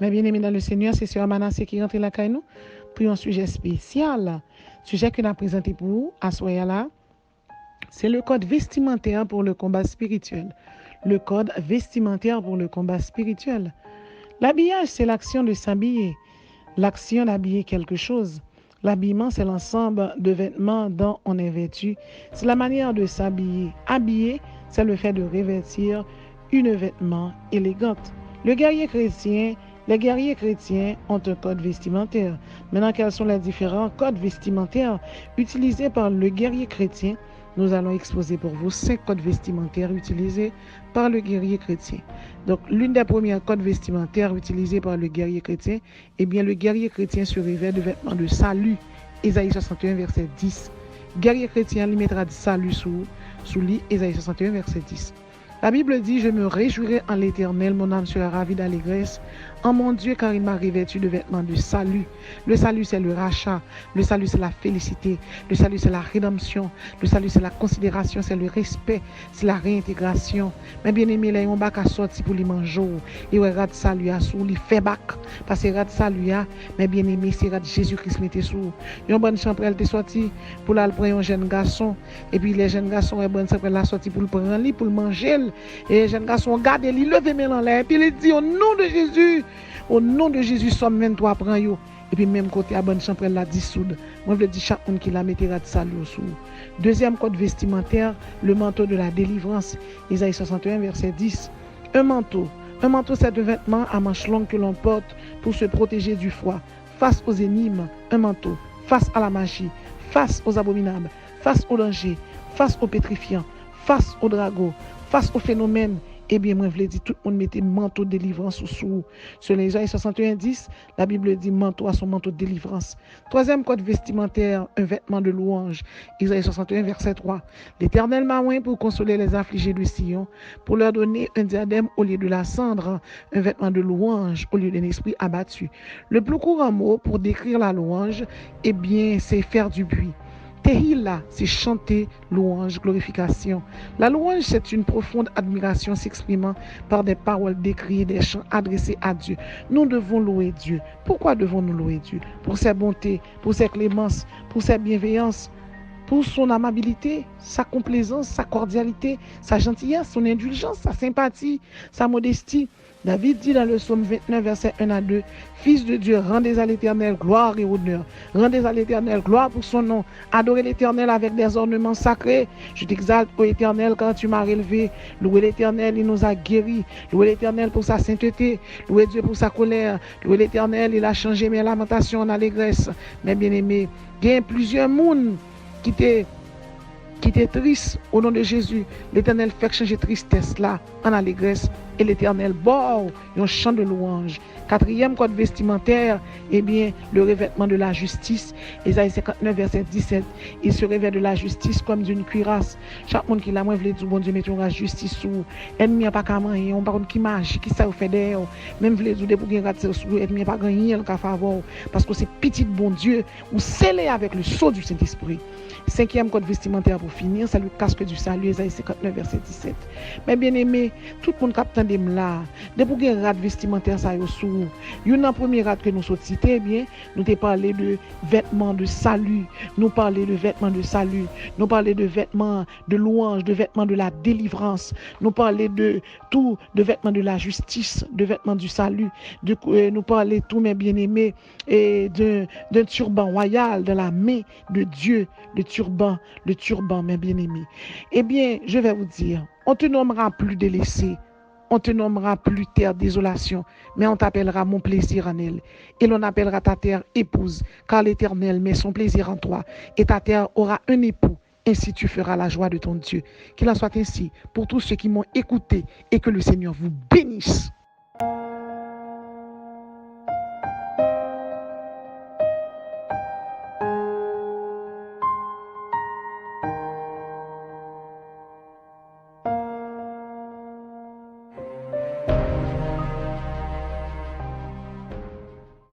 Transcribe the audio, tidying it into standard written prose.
Mes bien-aimés dans le Seigneur, c'est Sœur Manassé qui rentre la caille nous pour un sujet spécial. Sujet que nous a présenté pour vous à Soyala, c'est le code vestimentaire pour le combat spirituel. Le code vestimentaire pour le combat spirituel. L'habillage, c'est l'action de s'habiller. L'action d'habiller quelque chose. L'habillement, c'est l'ensemble de vêtements dont on est vêtu. C'est la manière de s'habiller. Habiller, c'est le fait de revêtir une vêtement élégante. Les guerriers chrétiens ont un code vestimentaire. Maintenant, quels sont les différents codes vestimentaires utilisés par le guerrier chrétien? Nous allons exposer pour vous 5 codes vestimentaires utilisés par le guerrier chrétien. Donc, l'une des premières codes vestimentaires utilisées par le guerrier chrétien, eh bien, le guerrier chrétien se revêt de vêtements de salut. Ésaïe 61, verset 10. Guerrier chrétien lui mettra du salut sous lui. Ésaïe 61, verset 10. La Bible dit, je me réjouirai en l'Éternel, mon âme sera ravie d'allégresse en mon Dieu, car il m'a revêtu de vêtements de salut. Le salut, c'est le rachat. Le salut, c'est la félicité. Le salut, c'est la rédemption. Le salut, c'est la considération, c'est le respect, c'est la réintégration. Mais bien aimé, là, on va sortir pour les manger. Et on regarde salut à sous, il fait bac. Parce que regarde salut à, mais bien aimé, c'est regarde Jésus-Christ mettait sous. Une bonne chambre, elle était sortie pour la prendre un jeune garçon. Et puis les jeunes garçons, une bonne chambre, elle a sorti pour le prendre, pour le manger. Et les jeunes garçons regardent, ils lèvent les en l'air. Et puis il dit au nom de Jésus. Au nom de Jésus, Somme 23 prend yo. Et puis même côté à bonne chambre, elle la dissoudre. Moi, je veux dire, chaque monde qui la mettra de salut sous. Deuxième code vestimentaire, le manteau de la délivrance. Isaïe 61, verset 10. Un manteau. Un manteau, c'est un vêtement à manches longues que l'on porte pour se protéger du froid. Face aux énigmes, un manteau. Face à la magie. Face aux abominables. Face aux dangers. Face aux pétrifiants. Face aux dragons. Face aux phénomènes. Eh bien, moi, je vous dis, tout le monde mettait manteau de délivrance sous. Sur Isaïe 61, 10, la Bible dit manteau à son manteau de délivrance. Troisième code vestimentaire, un vêtement de louange. Isaïe 61, verset 3. L'Éternel m'a oint pour consoler les affligés de Sion, pour leur donner un diadème au lieu de la cendre, un vêtement de louange au lieu d'un esprit abattu. Le plus courant mot pour décrire la louange, eh bien, c'est faire du bruit. Tehila, c'est chanter, louange, glorification. La louange, c'est une profonde admiration s'exprimant par des paroles décriées, des chants adressés à Dieu. Nous devons louer Dieu. Pourquoi devons-nous louer Dieu? Pour ses bontés, pour ses clémences, pour ses bienveillances, pour son amabilité, sa complaisance, sa cordialité, sa gentillesse, son indulgence, sa sympathie, sa modestie. David dit dans le psaume 29, verset 1 à 2, « Fils de Dieu, rendez à l'Éternel gloire et honneur. Rendez à l'Éternel gloire pour son nom. Adorez l'Éternel avec des ornements sacrés. Je t'exalte, ô Éternel, quand tu m'as relevé. Louez l'Éternel, il nous a guéris. Louez l'Éternel pour sa sainteté. Louez Dieu pour sa colère. Louez l'Éternel, il a changé mes lamentations en allégresse. » Mes bien-aimés, il y a plusieurs mondes qui était triste au nom de Jésus. L'Éternel fait changer tristesse là en allégresse et l'Éternel bord un chant de louange. Quatrième code vestimentaire, eh bien, le revêtement de la justice. Ésaïe 59, verset 17. Il se revêt de la justice comme d'une cuirasse. Chaque monde qui l'a, moi, veut dire, bon Dieu, mettons la justice sous. Ennemi n'a pas qu'à manger, on parle qui marche, qui ça fait d'ailleurs. Même veut dire, pour gagner sous, ennemi n'a pas gagné, le cas favor. Parce que c'est petit bon Dieu, ou scellé avec le sceau du Saint-Esprit. Cinquième code vestimentaire pour finir, c'est le casque du salut, Ésaïe 59, verset 17. Mais bien aimé, tout le monde capte des là. Dès pour gagner rad vestimentaire, ça y est sous. Une en premier rad que nous sommes cités, eh bien, nous t'ai parlé de vêtements de salut, nous parlé de vêtements de salut, nous parlé de vêtements de louange, de vêtements de la délivrance, nous parlé de tout, de vêtements de la justice, de vêtements du salut, nous parlé tout mes bien-aimés et d'un turban royal dans la main de Dieu, le turban, mes bien-aimés. Eh bien, je vais vous dire, on te nommera plus délaissé. On te nommera plus terre désolation, mais on t'appellera mon plaisir en elle. Et l'on appellera ta terre épouse, car l'Éternel met son plaisir en toi. Et ta terre aura un époux. Ainsi tu feras la joie de ton Dieu. Qu'il en soit ainsi pour tous ceux qui m'ont écouté et que le Seigneur vous bénisse.